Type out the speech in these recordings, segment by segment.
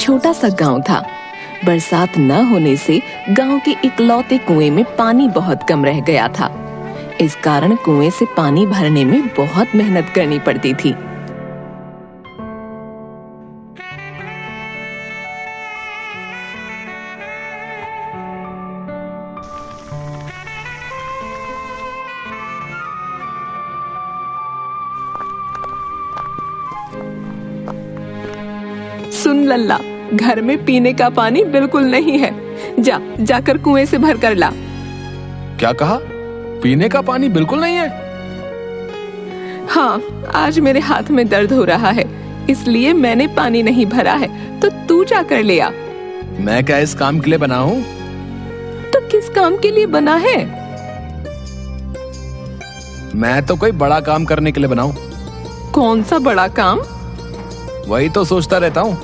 छोटा सा गांव था। बरसात न होने से गांव के इकलौते कुएं में पानी बहुत कम रह गया था। इस कारण कुएं से पानी भरने में बहुत मेहनत करनी पड़ती थी। सुन लल्ला, घर में पीने का पानी बिल्कुल नहीं है। जाकर कुएं से भर कर ला। क्या कहा? पीने का पानी बिल्कुल नहीं है? हाँ, आज मेरे हाथ में दर्द हो रहा है, इसलिए मैंने पानी नहीं भरा है। तो तू जाकर ले आ। मैं क्या इस काम के लिए बना हूँ? तो किस काम के लिए बना है? मैं तो कोई बड़ा काम करने के लिए बना हूँ। कौन सा बड़ा काम? वही तो सोचता रहता हूँ।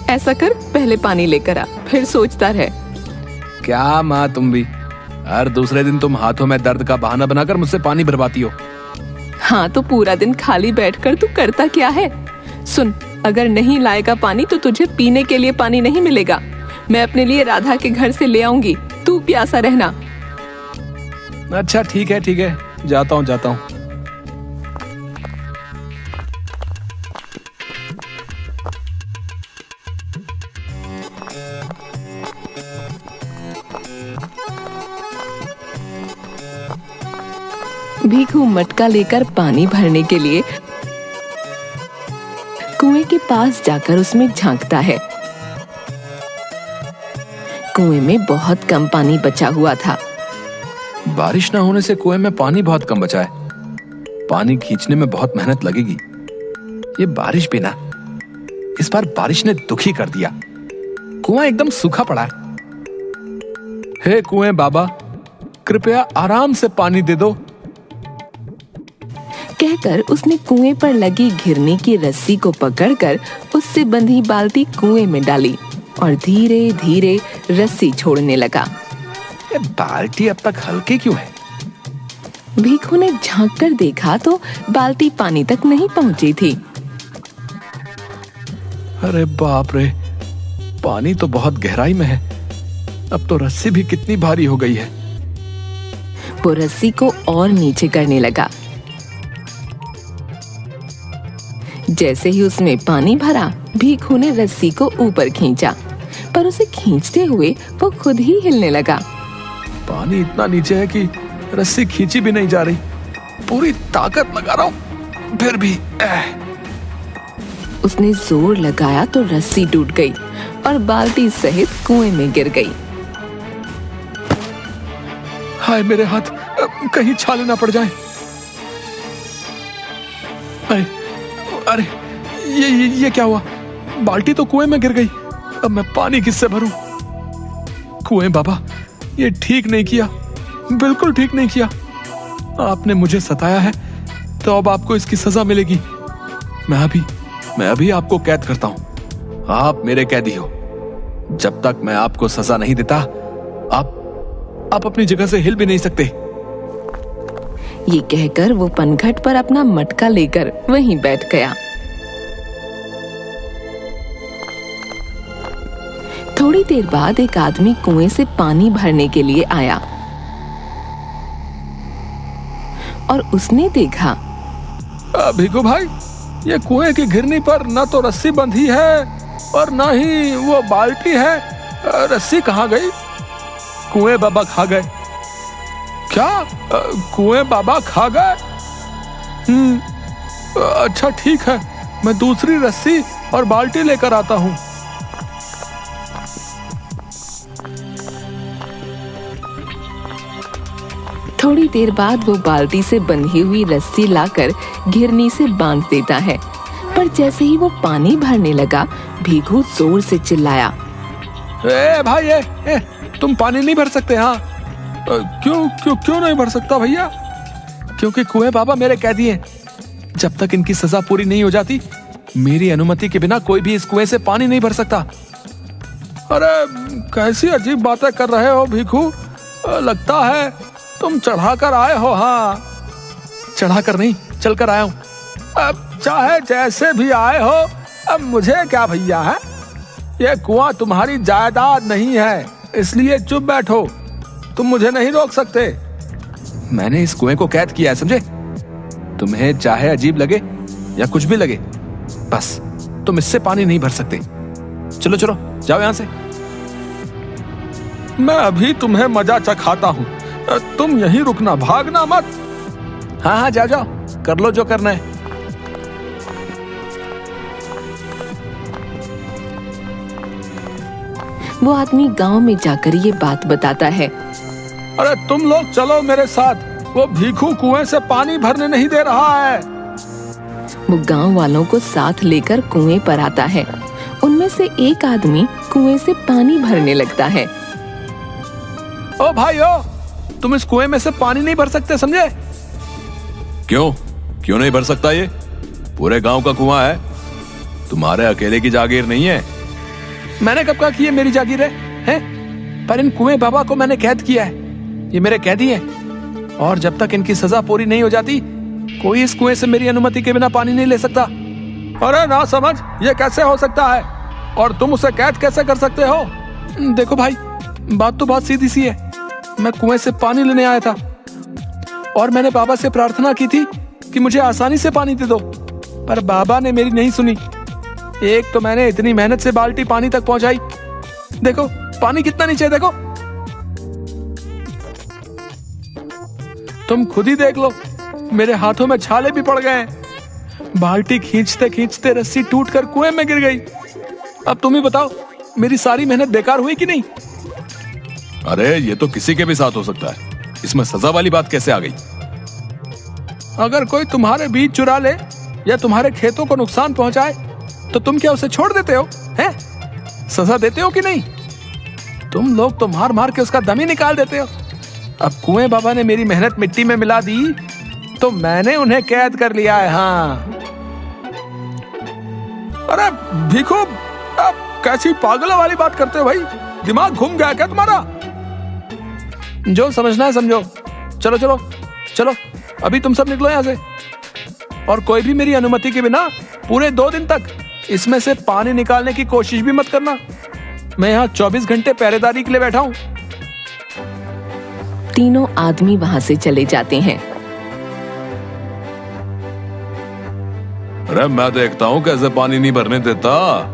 ऐसा कर, पहले पानी लेकर आ, फिर सोचता रह। क्या माँ, तुम भी हर दूसरे दिन तुम हाथों में दर्द का बहाना बनाकर मुझसे पानी भरवाती हो। हाँ, तो पूरा दिन खाली बैठकर तू करता क्या है? सुन, अगर नहीं लाएगा पानी तो तुझे पीने के लिए पानी नहीं मिलेगा। मैं अपने लिए राधा के घर से ले आऊंगी, तू प्यासा रहना। अच्छा ठीक है, जाता हूँ। भीखू मटका लेकर पानी भरने के लिए कुएं के पास जाकर उसमें झांकता है। कुएं में बहुत कम पानी बचा हुआ था। बारिश न होने से कुएं में पानी बहुत कम बचा है। पानी खींचने में बहुत मेहनत लगेगी। ये बारिश भी ना, इस बार बारिश ने दुखी कर दिया। कुआं एकदम सूखा पड़ा है। हे कुएं बाबा, कृपया आराम से पानी दे दो। कहकर उसने कुएं पर लगी घिरनी की रस्सी को पकड़कर उससे बंधी बाल्टी कुएं में डाली और धीरे धीरे रस्सी छोड़ने लगा। ये बाल्टी अब तक हल्की क्यों है? भीखू ने झांक कर देखा तो बाल्टी पानी तक नहीं पहुंची थी। अरे बाप रे, पानी तो बहुत गहराई में है। अब तो रस्सी भी कितनी भारी हो गई है। वो रस्सी को और नीचे करने लगा। जैसे ही उसमें पानी भरा, भीखू ने रस्सी को ऊपर खींचा, पर उसे खींचते हुए वो खुद ही हिलने लगा। पानी इतना नीचे है कि रस्सी खींची भी नहीं जा रही। पूरी ताकत लगा रहा हूँ, फिर भी उसने जोर लगाया तो रस्सी टूट गई और बाल्टी सहित कुएं में गिर गई। हाय मेरे हाथ, कहीं छाले ना पड़ जाए। अरे ये क्या हुआ? बाल्टी तो कुएं में गिर गई। अब मैं पानी किससे भरूं? कुएं बाबा, ये ठीक नहीं किया, बिल्कुल ठीक नहीं किया। आपने मुझे सताया है तो अब आपको इसकी सजा मिलेगी। मैं अभी आपको कैद करता हूं। आप मेरे कैदी हो। जब तक मैं आपको सजा नहीं देता, आप अपनी जगह से हिल भी नहीं सकते। ये कहकर वो पनघट पर अपना मटका लेकर वहीं बैठ गया। थोड़ी देर बाद एक आदमी कुएं से पानी भरने के लिए आया और उसने देखा, भीखू भाई, ये कुएं की घिरनी पर न तो रस्सी बंधी है और न ही वो बाल्टी है। रस्सी कहाँ गई? कुएं बाबा खा गए। क्या? कुएं बाबा खा गए? अच्छा ठीक है, मैं दूसरी रस्सी और बाल्टी लेकर आता हूँ। थोड़ी देर बाद वो बाल्टी से बंधी हुई रस्सी लाकर घिरनी से बांध देता है, पर जैसे ही वो पानी भरने लगा, भीखू जोर से चिल्लाया, ए भाई, तुम पानी नहीं भर सकते? हाँ, क्यों नहीं भर सकता भैया? क्योंकि कुएं बाबा मेरे कैदी हैं। जब तक इनकी सजा पूरी नहीं हो जाती, मेरी अनुमति के बिना कोई भी इस कुएं से पानी नहीं भर सकता। अरे कैसी अजीब बातें कर रहे हो भीखू, लगता है तुम चढ़ा कर आए हो। हाँ, चढ़ा कर नहीं, चल कर आया हूं। अब चाहे जैसे भी आए हो, अब मुझे क्या भैया है। ये कुआं तुम्हारी जायदाद नहीं है, इसलिए चुप बैठो। तुम मुझे नहीं रोक सकते। मैंने इस कुएं को कैद किया है, समझे? तुम्हें चाहे अजीब लगे या कुछ भी लगे, बस तुम इससे पानी नहीं भर सकते। चलो चलो जाओ यहां से। मैं अभी तुम्हें मजा चखाता हूं, तुम यहीं रुकना, भागना मत। हाँ हाँ जाओ जाओ, कर लो जो करना है। वो आदमी गांव में जाकर ये बात बताता है। अरे तुम लोग चलो मेरे साथ, वो भीखू कुएं से पानी भरने नहीं दे रहा है। वो गांव वालों को साथ लेकर कुएं पर आता है। उनमें से एक आदमी कुएं से पानी भरने लगता है। ओ भाई ओ, तुम इस कुएं में से पानी नहीं भर सकते, समझे? क्यों नहीं भर सकता? ये पूरे गांव का कुआं है, तुम्हारे अकेले की जागीर नहीं है। मैंने कब कहा कि ये मेरी जागीर है? पर इन कुएं बाबा को मैंने कैद किया है, ये मेरे कैदी हैं। और जब तक इनकी सजा पूरी नहीं हो जाती, कोई इस कुएं से मेरी अनुमति के बिना पानी नहीं ले सकता। अरे ना समझ, ये कैसे हो सकता है? और तुम उसे कैद कैसे कर सकते हो? देखो भाई, बात तो बहुत सीधी सी है। मैं कुएं से पानी लेने आया था और मैंने बाबा से प्रार्थना की थी कि मुझे आसानी से पानी दे दो, पर बाबा ने मेरी नहीं सुनी। एक तो मैंने इतनी मेहनत से बाल्टी पानी तक पहुंचाई, देखो पानी कितना नीचे है, देखो। तुम खुद ही देख लो, मेरे हाथों में छाले भी पड़ गए हैं। बाल्टी खींचते खींचते रस्सी टूटकर कुएं में गिर गई। अब तुम ही बताओ, मेरी सारी मेहनत बेकार हुई कि नहीं? अरे ये तो किसी के भी साथ हो सकता है, इसमें सजा वाली बात कैसे आ गई? अगर कोई तुम्हारे बीज चुरा ले या तुम्हारे खेतों को नुकसान पहुंचाए तो तुम क्या उसे छोड़ देते हो? हैं? सजा देते हो कि नहीं? तुम लोग तो मार मार के उसका दम ही निकाल देते हो। अब कुएं बाबा ने मेरी मेहनत मिट्टी में मिला दी तो मैंने उन्हें कैद कर लिया है। हाँ। अरे भीखू, अब कैसी पागलों वाली बात करते हो भाई? दिमाग घूम गया क्या तुम्हारा? जो समझना है समझो। चलो चलो चलो, अभी तुम सब निकलो यहां से। और कोई भी मेरी अनुमति के बिना पूरे 2 दिन तक इसमें से पानी निकालने की कोशिश भी मत करना। मैं यहाँ 24 घंटे पहरेदारी के लिए बैठा हूँ। तीनों आदमी वहां से चले जाते हैं। अरे मैं देखता हूं कैसे पानी नहीं भरने देता।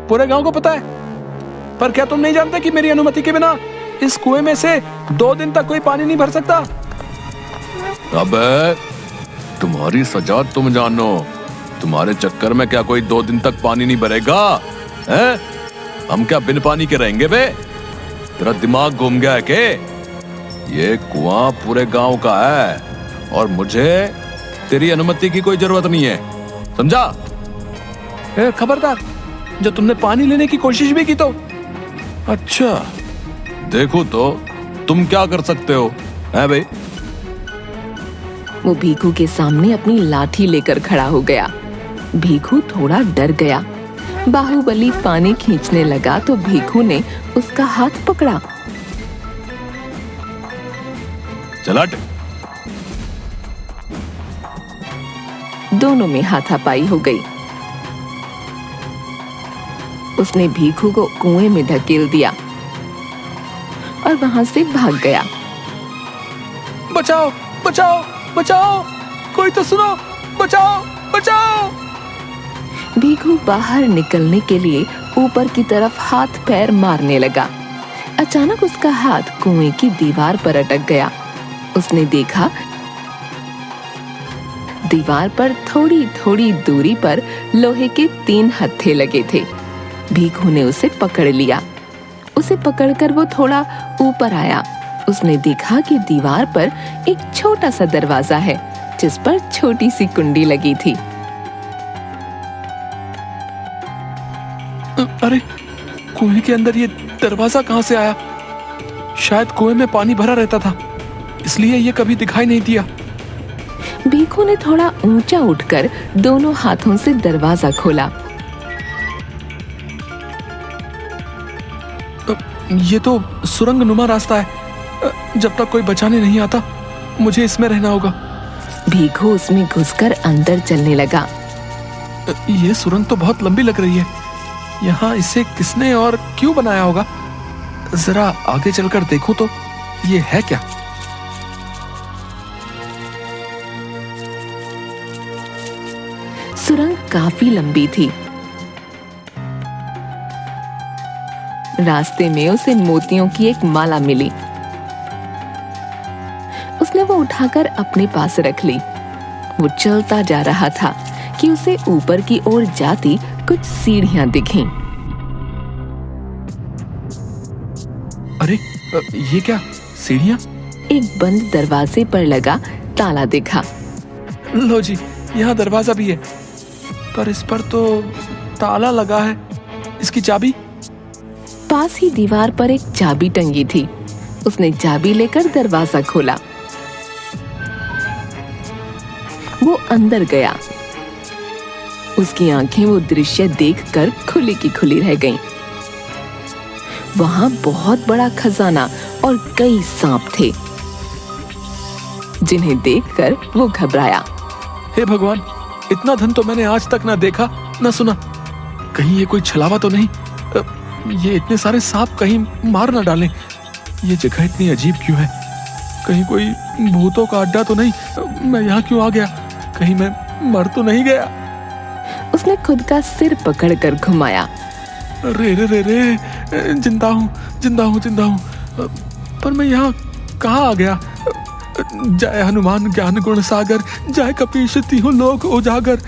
पूरे गांव को पता है, पर क्या तुम नहीं जानते कि मेरी अनुमति के बिना इस कुएं में से 2 दिन तक कोई पानी नहीं भर सकता? अबे तुम्हारी सजा तुम जानो, तुम्हारे चक्कर में क्या कोई 2 दिन तक पानी नहीं भरेगा? हैं? हम क्या बिन पानी के रहेंगे बे? तेरा दिमाग घूम गया है के? ये कुआं पूरे गांव का है और मुझे तेरी अनुमति की कोई जरूरत नहीं है, समझा? खबरदार, जो तुमने पानी लेने की कोशिश भी की तो। अच्छा देखो तो तुम क्या कर सकते हो, है भाई? वो भीखू के सामने अपनी लाठी लेकर खड़ा हो गया। भीखू थोड़ा डर गया। बाहुबली पानी खींचने लगा तो भीखू ने उसका हाथ पकड़ा। चल हट। दोनों में हाथापाई हो गई। उसने भीखू को कुएं में धकेल दिया और वहां से भाग गया। बचाओ बचाओ बचाओ, कोई तो सुनो, बचाओ बचाओ। भीखू बाहर निकलने के लिए ऊपर की तरफ हाथ पैर मारने लगा। अचानक उसका हाथ कुएं की दीवार पर अटक गया। उसने देखा दीवार पर थोड़ी थोड़ी दूरी पर लोहे के 3 हत्थे लगे थे। भीखू ने उसे पकड़ लिया। उसे पकड़कर वो थोड़ा ऊपर आया। उसने देखा कि दीवार पर एक छोटा सा दरवाजा है जिस पर छोटी सी कुंडी लगी थी। अरे कुएं के अंदर ये दरवाजा कहां से आया? शायद कुएं में पानी भरा रहता था, इसलिए ये कभी दिखाई नहीं दिया। भीखू ने थोड़ा ऊंचा उठकर दोनों हाथों से दरवाजा खोला। ये तो सुरंग नुमा रास्ता है। जब तक कोई बचाने नहीं आता मुझे इसमें रहना होगा। भीखू उसमें घुसकर अंदर चलने लगा। ये सुरंग तो बहुत लंबी लग रही है। यहाँ इसे किसने और क्यों बनाया होगा? जरा आगे चलकर देखूं तो ये है क्या? सुरंग काफी लंबी थी। रास्ते में उसे मोतियों की एक माला मिली। उसने वो उठाकर अपने पास रख ली। वो चलता जा रहा था कि उसे ऊपर की ओर जाती कुछ सीढ़ियां दिखीं। अरे ये क्या सीढ़ियां? एक बंद दरवाजे पर लगा ताला दिखा। लो जी, यहाँ दरवाजा भी है, पर इस पर तो ताला लगा है। इसकी चाबी? पास ही दीवार पर एक चाबी टंगी थी। उसने चाबी लेकर दरवाजा खोला। वो अंदर गया। उसकी आंखें वो दृश्य देखकर खुली की खुली रह गईं। वहां बहुत बड़ा खजाना और कई सांप थे, जिन्हें देखकर वो घबराया। हे भगवान, इतना धन तो मैंने आज तक ना देखा ना सुना। कहीं ये कोई छलावा तो नहीं? ये इतने सारे सांप कहीं मार ना डालें। ये जगह इतनी अजीब क्यों है? कहीं कोई भूतों का अड्डा तो नहीं? मैं यहाँ क्यों आ गया? कहीं मैं मर तो नहीं गया? उसने खुद का सिर पकड़कर घुमाया। रे रे रे रे, जिंदा हूँ जिंदा हूँ जिंदा हूँ। पर मैं यहाँ कहाँ आ गया? जय हनुमान ज्ञान गुण सागर, जय कपीश तिहु लोक उजागर।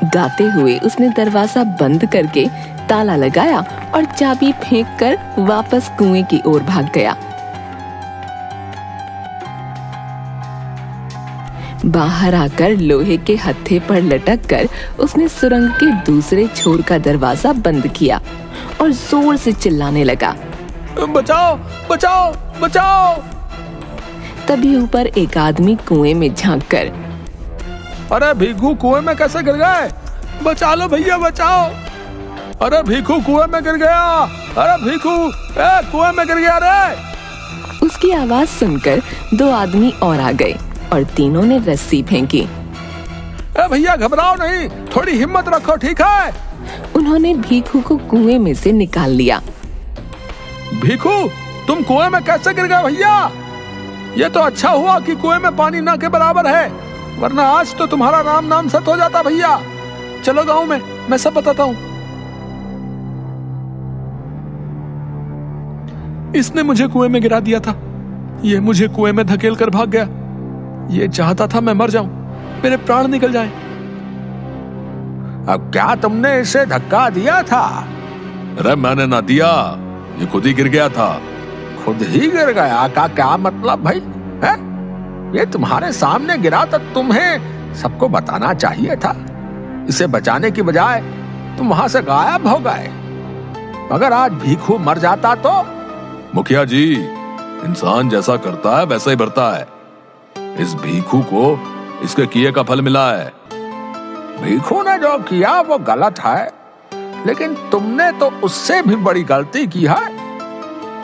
गाते हुए उसने दरवाजा बंद करके ताला लगाया और चाबी फेंककर वापस कुएं की ओर भाग गया। बाहर आकर लोहे के हत्थे पर लटककर उसने सुरंग के दूसरे छोर का दरवाजा बंद किया और जोर से चिल्लाने लगा, बचाओ बचाओ बचाओ। तभी ऊपर एक आदमी कुएं में झांककर, अरे भीखू कुएं में कैसे गिर गए? बचा लो भैया बचाओ। अरे भीखू कुएं में गिर गया। अरे भीखू कुएं में गिर गया रे। उसकी आवाज सुनकर दो आदमी और आ गए और तीनों ने रस्सी फेंकी। भैया घबराओ नहीं, थोड़ी हिम्मत रखो, ठीक है? उन्होंने भीखू को कुएं में से निकाल लिया। भीखू, तुम कुएं में कैसे गिर गए भैया? ये तो अच्छा हुआ कि कुएं में पानी ना के बराबर है, वरना आज तो तुम्हारा राम नाम सत हो जाता भैया। चलो गांव में, मैं सब बताता हूँ। इसने मुझे कुएं में गिरा दिया था। ये मुझे कुएं में धकेल कर भाग गया। ये चाहता था मैं मर जाऊं, मेरे प्राण निकल जाएं। अब क्या तुमने इसे धक्का दिया था? अरे मैंने ना दिया, ये खुद ही गिर गया था। खुद ही गिर गया का क्या मतलब भाई? है? ये तुम्हारे सामने गिरा तो तुम्हें सबको बताना चाहिए था। इसे बचाने की बजाय तुम वहां से गायब हो गए। अगर आज भीखू मर जाता तो? मुखिया जी, इंसान जैसा करता है वैसा ही भरता है। इस भीखू को इसके किए का फल मिला है। भीखू ने जो किया वो गलत है, लेकिन तुमने तो उससे भी बड़ी गलती की है।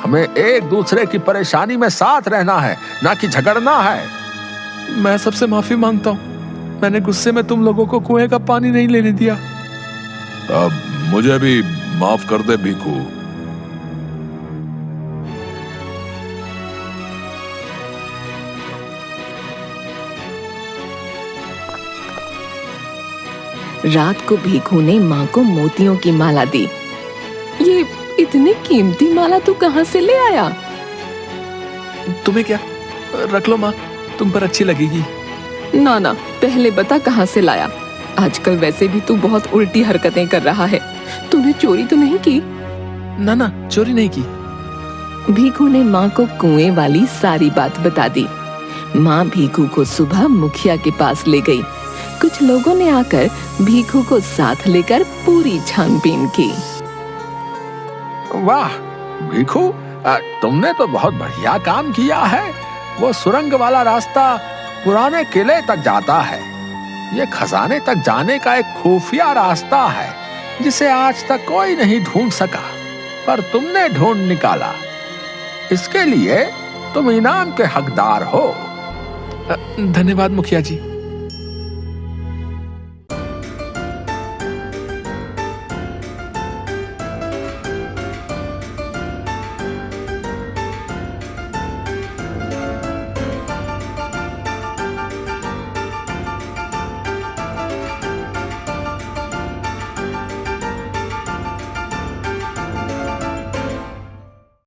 हमें एक दूसरे की परेशानी में साथ रहना है, ना कि झगड़ना है। मैं सबसे माफी मांगता हूँ। मैंने गुस्से में तुम लोगों को कुएं का पानी नहीं लेने दिया। अब मुझे भी माफ कर दे भीखू। रात को भीखू ने माँ को मोतियों की माला दी। ये इतनी कीमती माला तू कहाँ से ले आया? तुम्हें क्या, रख लो माँ, तुम पर अच्छी लगेगी। ना ना, पहले बता कहाँ से लाया। आजकल वैसे भी तू बहुत उल्टी हरकतें कर रहा है। तूने चोरी तो नहीं की? ना ना, चोरी नहीं की। भीखू ने माँ को कुएं वाली सारी बात बता दी। माँ भीखू को सुबह मुखिया के पास ले गई। कुछ लोगों ने आकर भीखू को साथ लेकर पूरी छानबीन की। वाह भीखू, तुमने तो बहुत बढ़िया काम किया है। वो सुरंग वाला रास्ता पुराने किले तक जाता है। ये खजाने तक जाने का एक खुफिया रास्ता है, जिसे आज तक कोई नहीं ढूंढ सका, पर तुमने ढूंढ निकाला। इसके लिए तुम इनाम के हकदार हो। धन्यवाद मुखिया जी।